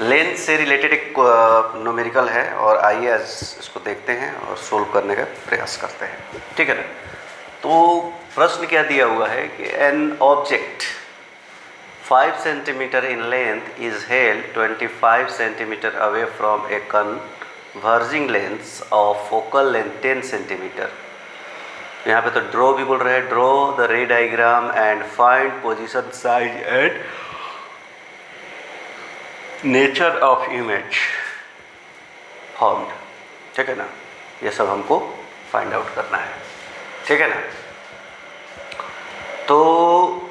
Length से related एक numerical है और आइए आज इसको देखते हैं और सोल्व करने का प्रयास करते हैं, ठीक है ना। तो प्रश्न क्या दिया हुआ है कि an object 5 centimetre in length is held 25 centimetre away from a converging lens of focal length 10 centimetre. यहाँ पे तो ड्रॉ भी बोल रहे हैं, ड्रॉ द रे diagram and find position size and nature of image formed, ठीक है ना। ये सब हमको फाइंड आउट करना है, ठीक है ना। तो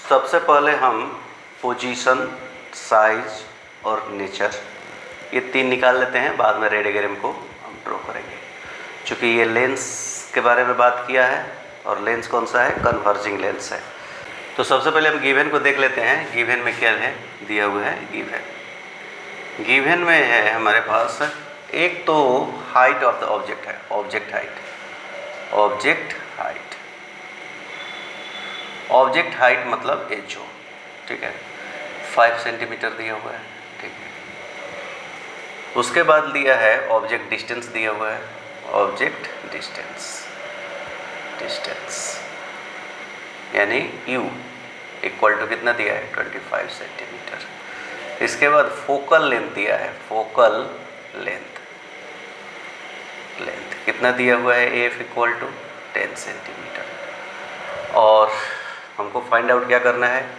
सबसे पहले हम पोजीशन, साइज और नेचर ये तीन निकाल लेते हैं, बाद में रे डायग्राम को हम ड्रॉ करेंगे। चूँकि ये लेंस के बारे में बात किया है और लेंस कौन सा है, कन्वर्जिंग लेंस है। तो सबसे पहले हम गिवन को देख लेते हैं। गिवन में क्या है दिया हुआ है, गिवन में है हमारे पास एक तो हाइट ऑफ द ऑब्जेक्ट है, ऑब्जेक्ट हाइट मतलब एच ओ, ठीक है, 5 सेंटीमीटर दिया हुआ है, ठीक है। उसके बाद दिया है ऑब्जेक्ट डिस्टेंस दिया हुआ है, ऑब्जेक्ट डिस्टेंस यानी u इक्वल टू कितना दिया है 25 सेंटीमीटर। इसके बाद फोकल लेंथ दिया है, फोकल लेंथ कितना दिया हुआ है f इक्वल टू 10 सेंटीमीटर। और हमको फाइंड आउट क्या करना है,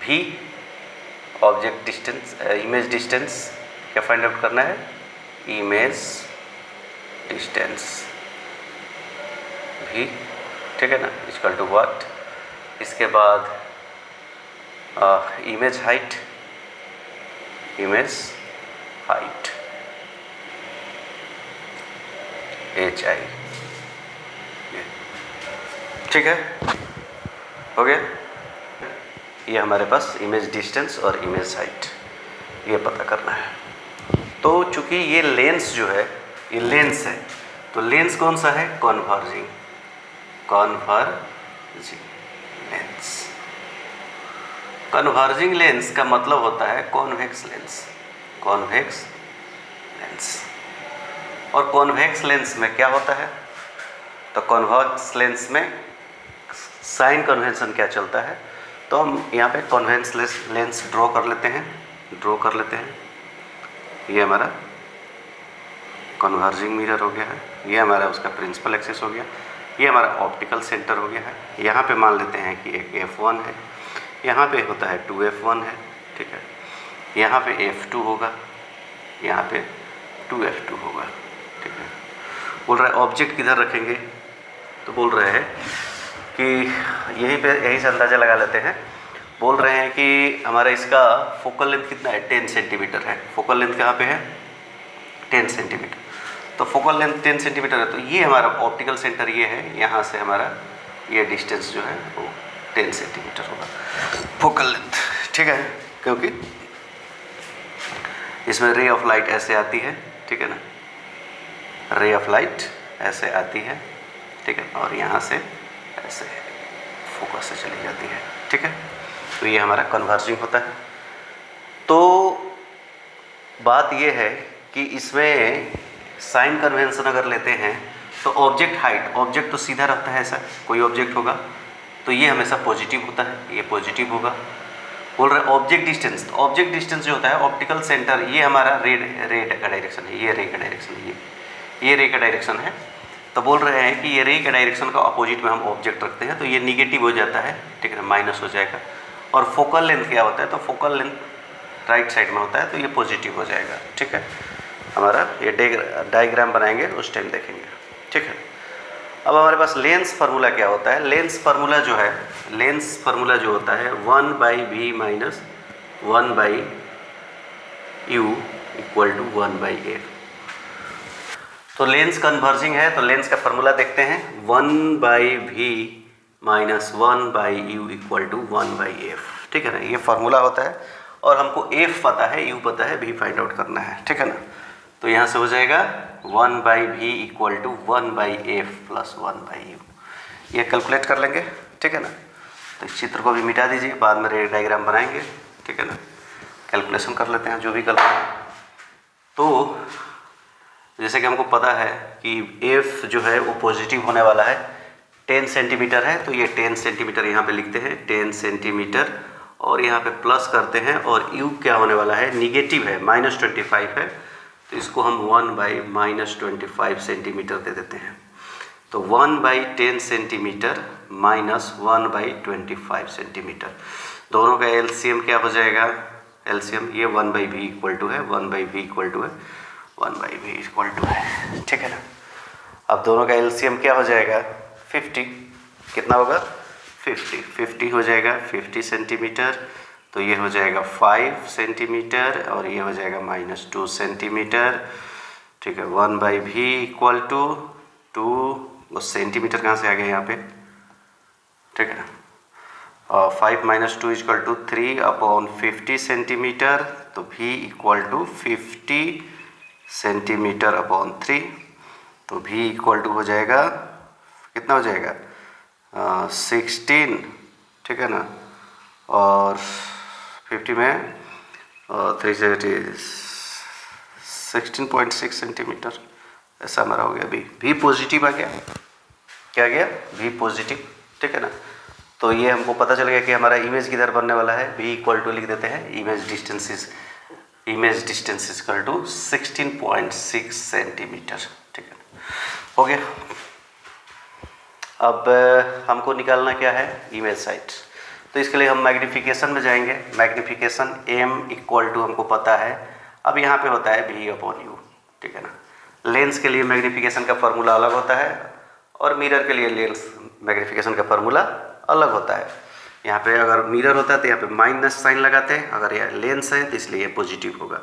v object distance, image distance क्या फाइंड आउट करना है, इमेज डिस्टेंस v, ठीक है ना, इक्वल टू व्हाट। इसके बाद इमेज हाइट HI, ठीक है, हो गया। ये हमारे पास इमेज डिस्टेंस और इमेज हाइट ये पता करना है। तो चूंकि ये लेंस जो है ये लेंस है, तो लेंस कौन सा है, कन्वर्जिंग लेंस। कन्वर्जिंग लेंस का मतलब होता है कॉन्वेक्स लेंस, और कॉन्वेक्स लेंस में क्या होता है, तो कॉन्वेक्स लेंस में साइन कन्वेंशन क्या चलता है। तो हम यहाँ पे कॉन्वेक्स लेंस ड्रॉ कर लेते हैं। ये हमारा कन्वर्जिंग मिरर हो गया है, ये हमारा उसका प्रिंसिपल एक्सिस हो गया, ये हमारा ऑप्टिकल सेंटर हो गया है। यहाँ पे मान लेते हैं कि एक F1 है, यहाँ पे होता है 2F1 है, ठीक है, यहाँ पे F2 होगा, यहाँ पे 2F2 होगा, ठीक है। बोल रहा है ऑब्जेक्ट किधर रखेंगे, तो बोल रहे हैं कि यहीं से अंदाज़ा लगा लेते हैं। बोल रहे हैं कि हमारा इसका फोकल लेंथ कितना है, 10 सेंटीमीटर है। फोकल लेंथ कहाँ पे है, 10 सेंटीमीटर। तो फोकल लेंथ 10 सेंटीमीटर है, तो ये हमारा ऑप्टिकल सेंटर ये है, यहाँ से हमारा ये डिस्टेंस जो है वो 10 सेंटीमीटर होगा फोकल लेंथ, ठीक है। क्योंकि इसमें रे ऑफ लाइट ऐसे आती है, ठीक है ना, रे ऑफ लाइट ऐसे आती है, ठीक है, और यहाँ से ऐसे फोकस से चली जाती है, ठीक है। तो ये हमारा कन्वर्जिंग होता है। तो बात ये है कि इसमें साइन कन्वेंशन अगर लेते हैं तो ऑब्जेक्ट हाइट, ऑब्जेक्ट तो सीधा रहता है, ऐसा कोई ऑब्जेक्ट होगा तो ये हमेशा पॉजिटिव होता है, ये पॉजिटिव होगा। बोल रहे ऑब्जेक्ट डिस्टेंस, तो ऑब्जेक्ट डिस्टेंस जो होता है ऑप्टिकल सेंटर, ये हमारा रे का डायरेक्शन है, ये रे का डायरेक्शन है, ये रे का डायरेक्शन है। तो बोल रहे हैं कि ये रे के डायरेक्शन का अपोजिट में हम ऑब्जेक्ट रखते हैं, तो ये निगेटिव हो जाता है, ठीक है ना, माइनस हो जाएगा। और फोकल लेंथ क्या होता है, तो फोकल लेंथ राइट साइड में होता है, तो ये पॉजिटिव हो जाएगा, ठीक है। हमारा ये डायग्राम बनाएंगे उस टाइम देखेंगे, ठीक है। अब हमारे पास लेंस फार्मूला क्या होता है, लेंस फार्मूला जो होता है 1/v minus 1/u equal to 1/f। तो लेंस कन्वर्जिंग है, तो लेंस का फार्मूला देखते हैं, 1/v minus 1/u equal to 1/f, ठीक है ना। ये फार्मूला होता है और हमको f पता है, u पता है, v फाइंड आउट करना है, ठीक है ना। तो यहाँ से हो जाएगा 1/v equal to 1/f plus 1/u, ये कैलकुलेट कर लेंगे, ठीक है ना। तो इस चित्र को भी मिटा दीजिए, बाद में रे डायग्राम बनाएंगे, ठीक है ना। कैलकुलेशन कर लेते हैं जो भी करना है। तो जैसे कि हमको पता है कि एफ जो है वो पॉजिटिव होने वाला है, 10 सेंटीमीटर है, तो ये 10 सेंटीमीटर यहाँ पे लिखते हैं 10 सेंटीमीटर, और यहाँ पे प्लस करते हैं, और यू क्या होने वाला है, निगेटिव है, -25 है, तो इसको हम 1/-25 सेंटीमीटर दे देते हैं। तो 1/10 सेंटीमीटर -1/25 सेंटीमीटर, दोनों का एलसीएम क्या हो जाएगा, एलसीएम ये 1/v इक्वल टू है, 1/v इक्वल टू है, 1/v इक्वल टू है, ठीक है ना। अब दोनों का एलसीएम क्या हो जाएगा, 50, कितना होगा 50 हो जाएगा 50 सेंटीमीटर, तो ये हो जाएगा 5 सेंटीमीटर, और ये हो जाएगा -2 सेंटीमीटर, ठीक है। 1/v इक्वल टू 2, सेंटीमीटर कहाँ से आ गया यहाँ पे, ठीक है ना। 5 - 2 इक्वल टू 3/50 सेंटीमीटर, तो v equal to 50 centimetre upon 3, तो v इक्वल टू हो जाएगा, कितना हो जाएगा 16, ठीक है ना, और 50 में 3 से 16.6 सेंटीमीटर, ऐसा हमारा हो गया। v पॉजिटिव आ गया, क्या गया, v पॉजिटिव, ठीक है ना। तो ये हमको पता चल गया कि हमारा इमेज किधर बनने वाला है, v इक्वल टू लिख देते हैं image distance equal to 16.6 centimetre, ठीक है, हो गया। अब हमको निकालना क्या है, इमेज साइड, तो इसके लिए हम मैग्नीफिकेशन में जाएंगे। मैग्नीफिकेशन m इक्वल टू हमको पता है, अब यहाँ पे होता है v/u, ठीक है ना। लेंस के लिए मैग्नीफिकेशन का फॉर्मूला अलग होता है, और मिरर के लिए लेंस मैग्नीफिकेशन का फॉर्मूला अलग होता है। यहाँ पे अगर मिरर होता है तो यहाँ पे माइनस साइन लगाते हैं, अगर यह लेंस है तो इसलिए ये पॉजिटिव होगा।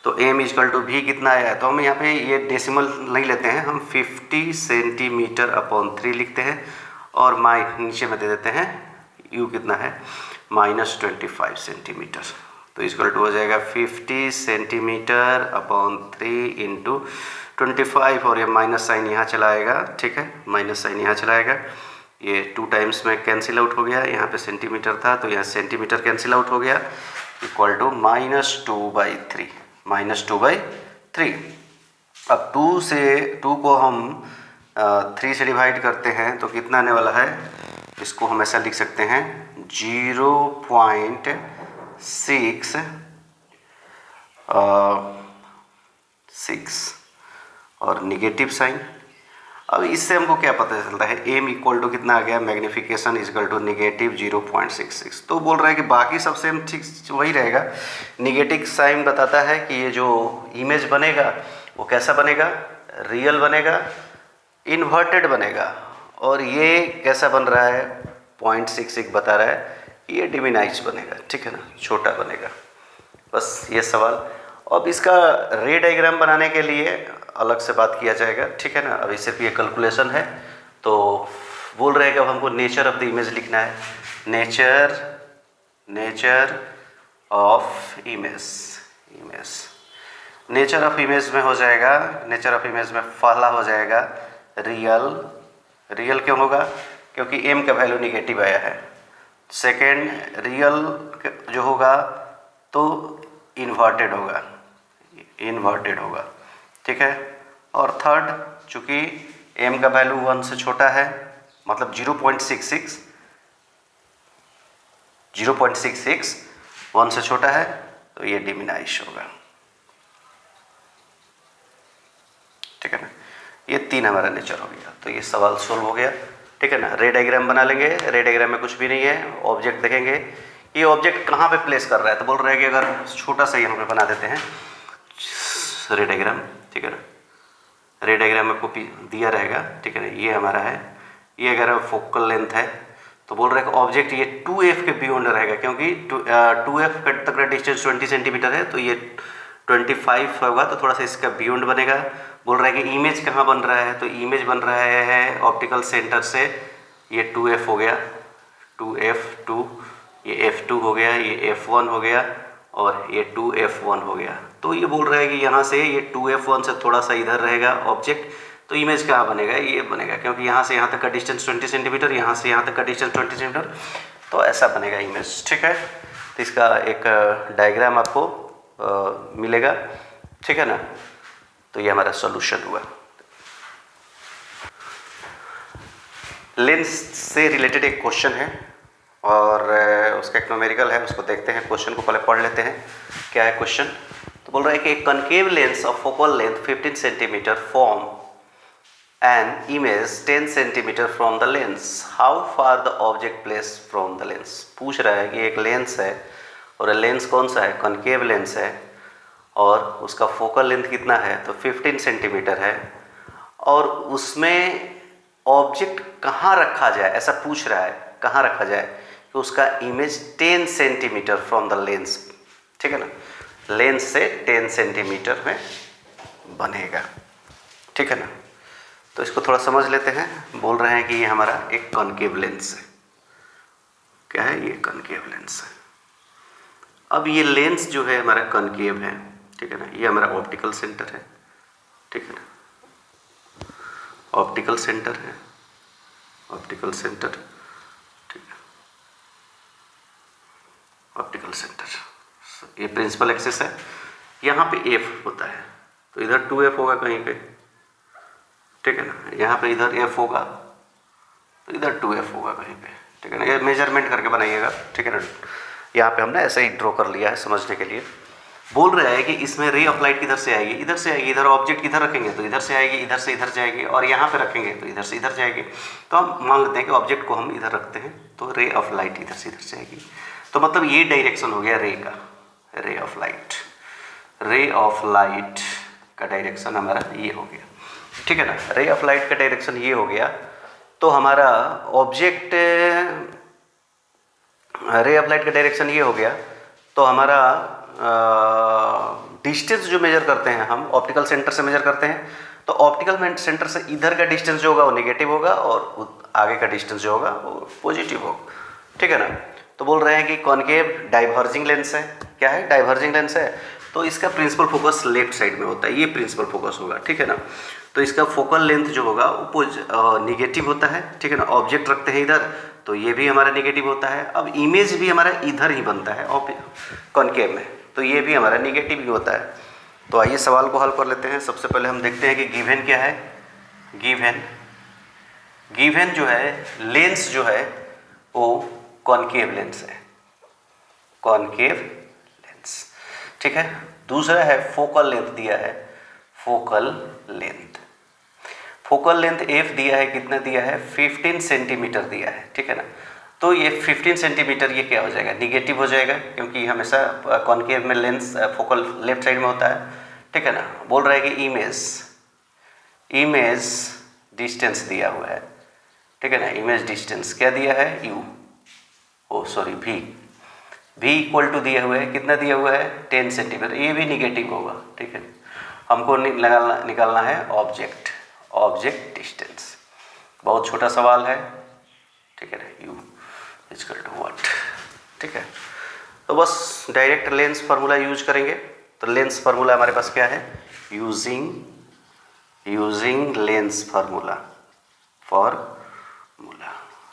तो m इक्वल टू v कितना आया है, तो हम यहाँ पे ये डेसिमल नहीं लेते हैं, हम 50 सेंटीमीटर अपॉन 3 लिखते हैं, और नीचे में दे देते हैं u कितना है, -25 सेंटीमीटर, तो इक्वल टू हो जाएगा 50 सेंटीमीटर अपॉन 3 इंटू 25, और ये माइनस साइन यहाँ चला आएगा, ठीक है, माइनस साइन यहाँ चला आएगा, ये 2 टाइम्स में कैंसिल आउट हो गया, यहाँ पे सेंटीमीटर था तो यहाँ सेंटीमीटर कैंसिल आउट हो गया, इक्वल टू -2/3। अब 2 को हम 3 से डिवाइड करते हैं तो कितना आने वाला है, इसको हम ऐसा लिख सकते हैं 0.6 और निगेटिव साइन। अब इससे हमको क्या पता चलता है, m इक्वल टू कितना आ गया, मैग्नीफिकेशन इक्वल टू -0.66, तो बोल रहा है कि बाकी सब सेम ठीक वही रहेगा। निगेटिव साइन बताता है कि ये जो इमेज बनेगा वो कैसा बनेगा, रियल बनेगा, इन्वर्टेड बनेगा, और ये कैसा बन रहा है, 0.66 बता रहा है कि ये डिमिनाइज बनेगा, ठीक है ना, छोटा बनेगा। बस ये सवाल। अब इसका रे डायग्राम बनाने के लिए अलग से बात किया जाएगा, ठीक है ना। अभी सिर्फ ये कैलकुलेशन है, तो बोल रहे हैं कि अब हमको नेचर ऑफ द इमेज लिखना है। नेचर ऑफ इमेज में हो जाएगा, नेचर ऑफ इमेज में पहला हो जाएगा रियल क्यों होगा, क्योंकि m का वैल्यू निगेटिव आया है। सेकेंड, रियल जो होगा तो इन्वर्टेड होगा, ठीक है। और थर्ड, चूँकि m का वैल्यू 1 से छोटा है, मतलब 0.66 1 से छोटा है, तो ये डिमिनाइश होगा, ठीक है ना। ये 3 हमारा नेचर हो गया, तो ये सवाल सोल्व हो गया, ठीक है ना। रे डायग्राम बना लेंगे। रे डायग्राम में कुछ भी नहीं है, ऑब्जेक्ट देखेंगे, ये ऑब्जेक्ट कहाँ पे प्लेस कर रहा है, तो बोल रहा है कि अगर छोटा सा ही हम बना देते हैं रे डायग्राम, ठीक है ना। रे डायग्राम में कॉपी दिया रहेगा, ठीक है ना। ये हमारा है, ये अगर फोकल लेंथ है तो बोल रहा है कि ऑब्जेक्ट ये 2f के बियॉन्ड रहेगा, क्योंकि 2f तक का डिस्टेंस 20 सेंटीमीटर है, तो ये 25 होगा, तो थोड़ा सा इसका बियॉन्ड बनेगा। बोल रहा है कि इमेज कहाँ बन रहा है, तो इमेज बन रहा है ऑप्टिकल सेंटर से, ये 2f हो गया, 2f2, ये f2 हो गया, ये f1 हो गया, और ये 2f1 हो गया। तो ये बोल रहा है कि यहाँ से ये 2f1 से थोड़ा सा इधर रहेगा ऑब्जेक्ट, तो इमेज कहाँ बनेगा, ये बनेगा, क्योंकि यहाँ से यहाँ तक का डिस्टेंस 20 सेंटीमीटर, यहाँ से यहाँ तक का डिस्टेंस 20 सेंटीमीटर, तो ऐसा बनेगा इमेज, ठीक है। तो इसका एक डायग्राम आपको मिलेगा, ठीक है ना। तो ये हमारा सॉल्यूशन हुआ। लेंस से रिलेटेड एक क्वेश्चन है और उसका एक न्यूमेरिकल है, उसको देखते हैं। क्वेश्चन को पहले पढ़ लेते हैं, क्या है क्वेश्चन। तो बोल रहा है कि एक concave lens of focal length 15 centimetre form an image 10 centimetre from the lens, how far the object place from the lens. पूछ रहा है कि एक लेंस है और लेंस कौन सा है, कनकेव लेंस है, और उसका फोकल लेंथ कितना है, तो 15 सेंटीमीटर है, और उसमें ऑब्जेक्ट कहाँ रखा जाए, ऐसा पूछ रहा है कहाँ रखा जाए, कि उसका image 10 centimetre from the lens, ठीक है ना, लेंस से 10 सेंटीमीटर में बनेगा, ठीक है ना। तो इसको थोड़ा समझ लेते हैं। बोल रहे हैं कि ये हमारा एक कॉनकेव लेंस है। क्या है, ये कॉनकेव लेंस है। अब ये लेंस जो है हमारा कॉनकेव है, ठीक है ना, ये हमारा ऑप्टिकल सेंटर है, ठीक है ना, ऑप्टिकल सेंटर है, ऑप्टिकल सेंटर, ठीक है, ऑप्टिकल सेंटर। ये प्रिंसिपल एक्सिस है, यहाँ पे एफ होता है, तो इधर 2f होगा कहीं पे, ठीक है ना, यहाँ पे इधर f होगा तो इधर 2f होगा कहीं पे, ठीक है ना। ये मेजरमेंट करके बनाइएगा, ठीक है ना। यहाँ पे हमने ऐसे ही ड्रॉ कर लिया है समझने के लिए। बोल रहा है कि इसमें रे ऑफ लाइट किधर से आएगी, इधर से आएगी। इधर ऑब्जेक्ट किधर रखेंगे तो इधर से आएगी, इधर से इधर जाएगी, और यहाँ पे रखेंगे तो इधर से इधर जाएगी। तो हम मान लेते हैं कि ऑब्जेक्ट को हम इधर रखते हैं तो रे ऑफ लाइट इधर से इधर से आएगी। तो मतलब ये डायरेक्शन हो गया रे का, ray of light, ray of light का डायरेक्शन हमारा ये हो गया, ठीक है ना। रे ऑफ लाइट का डायरेक्शन ये हो गया, तो हमारा ऑब्जेक्ट, रे ऑफ लाइट का डायरेक्शन ये हो गया, तो हमारा डिस्टेंस जो मेजर करते हैं हम ऑप्टिकल सेंटर से मेजर करते हैं, तो ऑप्टिकल सेंटर से इधर का डिस्टेंस जो होगा वो नेगेटिव होगा और आगे का डिस्टेंस जो होगा वो पॉजिटिव होगा, ठीक है ना। तो बोल रहे हैं कि कॉनकेव डाइवर्जिंग लेंस है। क्या है, डाइवर्जिंग लेंस है, तो इसका प्रिंसिपल फोकस लेफ्ट साइड में होता है, ये प्रिंसिपल फोकस होगा, ठीक है ना। तो इसका फोकल लेंथ जो होगा वो निगेटिव होता है, ठीक है ना। ऑब्जेक्ट रखते हैं इधर तो ये भी हमारा निगेटिव होता है। अब इमेज भी हमारा इधर ही बनता है कॉनकेव में, तो ये भी हमारा निगेटिव ही होता है। तो आइए सवाल को हल कर लेते हैं। सबसे पहले हम देखते हैं कि गिवन क्या है। गिवन जो है लेंस जो है वो कॉनकेव लेंस है, कॉनकेव लेंस, ठीक है। दूसरा है फोकल लेंथ दिया है, focal length, focal length F दिया है, कितना दिया है, 15 सेंटीमीटर दिया है, ठीक है ना। तो ये 15 सेंटीमीटर ये क्या हो जाएगा, निगेटिव हो जाएगा, क्योंकि हमेशा कॉनकेव में लेंस फोकल लेफ्ट साइड में होता है, ठीक है ना। बोल रहा है कि इमेज डिस्टेंस दिया हुआ है, ठीक है ना। इमेज डिस्टेंस क्या दिया है, v इक्वल टू दिया हुआ है, कितना दिया हुआ है, 10 सेंटीमीटर, ये भी निगेटिव होगा, ठीक है। हमको निकालना है ऑब्जेक्ट डिस्टेंस। बहुत छोटा सवाल है, ठीक है ना। u इक्वल टू व्हाट, ठीक है। तो बस डायरेक्ट लेंस फार्मूला यूज करेंगे। तो लेंस फार्मूला हमारे पास क्या है, using lens formula,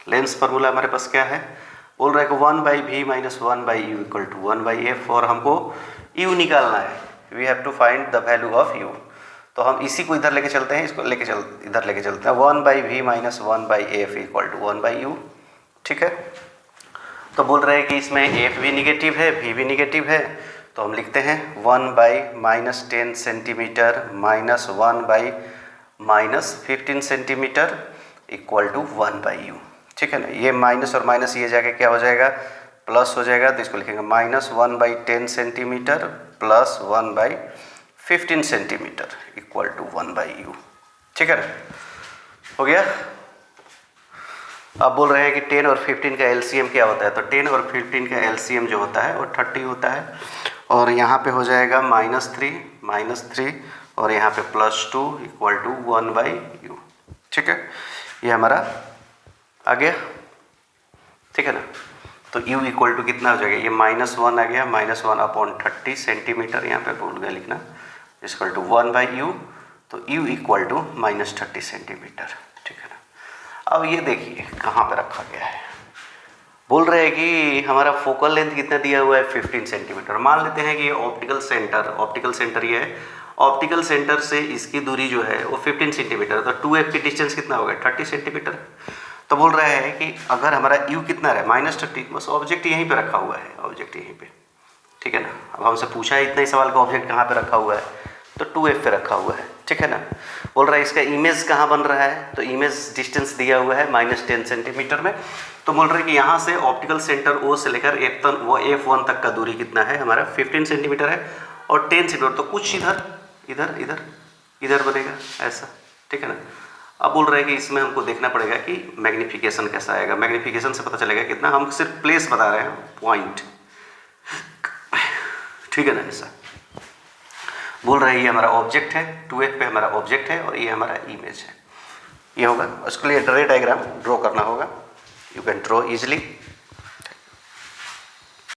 lens formula हमारे पास क्या है, बोल रहा है कि 1/v minus 1/u equal to 1/f, और हमको u निकालना है, we have to find the value of u। तो हम इसी को इधर लेके चलते हैं, इसको इधर लेके चलते हैं, 1/v minus 1/f equal to 1/u, ठीक है। तो बोल रहे हैं कि इसमें f भी निगेटिव है, v भी निगेटिव है, तो हम लिखते हैं 1/-10 centimetre minus 1/-15 centimetre equal to 1/u, ठीक है ना। ये माइनस और माइनस ये जाके क्या हो जाएगा, प्लस हो जाएगा, तो इसको लिखेंगे minus 1/10 centimetre plus 1/15 centimetre equal to 1/u, ठीक है ना, हो गया। अब बोल रहे हैं कि 10 और 15 का एलसीएम क्या होता है, तो 10 और 15 का एलसीएम जो होता है वो 30 होता है, और यहाँ पे हो जाएगा -3 और यहाँ पे +2 इक्वल टू 1/u, ठीक है। ये हमारा आ गया, ठीक है ना। तो u इक्वल टू कितना हो जाएगा, ये -1 आ गया, -1/30 सेंटीमीटर, यहाँ पे भूल गया लिखना, इक्वल टू 1/u, तो u इक्वल टू -30 सेंटीमीटर, ठीक है ना। अब ये देखिए कहाँ पे रखा गया है, बोल रहे हैं कि हमारा फोकल लेंथ कितना दिया हुआ है 15 सेंटीमीटर। मान लेते हैं कि ये ऑप्टिकल सेंटर ये है, ऑप्टिकल सेंटर से इसकी दूरी जो है वो 15 सेंटीमीटर, तो 2f की डिस्टेंस कितना होगा 30 सेंटीमीटर। तो बोल रहा है कि अगर हमारा u कितना है -30, बस ऑब्जेक्ट यहीं पे रखा हुआ है, ऑब्जेक्ट यहीं पे, ठीक है ना। अब हमसे पूछा है इतना ही सवाल का ऑब्जेक्ट कहाँ पे रखा हुआ है, तो 2f पे रखा हुआ है, ठीक है ना। बोल रहा है इसका इमेज कहाँ बन रहा है, तो इमेज डिस्टेंस दिया हुआ है -10 सेंटीमीटर में। तो बोल रहे हैं कि यहाँ से ऑप्टिकल सेंटर O से लेकर F1 तक का दूरी कितना है हमारा 15 सेंटीमीटर है, और 10 सेंटीमीटर तो कुछ इधर इधर इधर इधर बनेगा ऐसा, ठीक है ना। अब बोल रहे हैं कि इसमें हमको देखना पड़ेगा कि मैग्नीफिकेशन कैसा आएगा। मैग्नीफिकेशन से पता चलेगा कितना, हम सिर्फ प्लेस बता रहे हैं, पॉइंट, ठीक है ना। ऐसा बोल रहे हैं ये हमारा ऑब्जेक्ट है, 2f पे हमारा ऑब्जेक्ट है और ये हमारा इमेज है। ये होगा, उसके लिए रे डायग्राम ड्रॉ करना होगा। You can draw easily.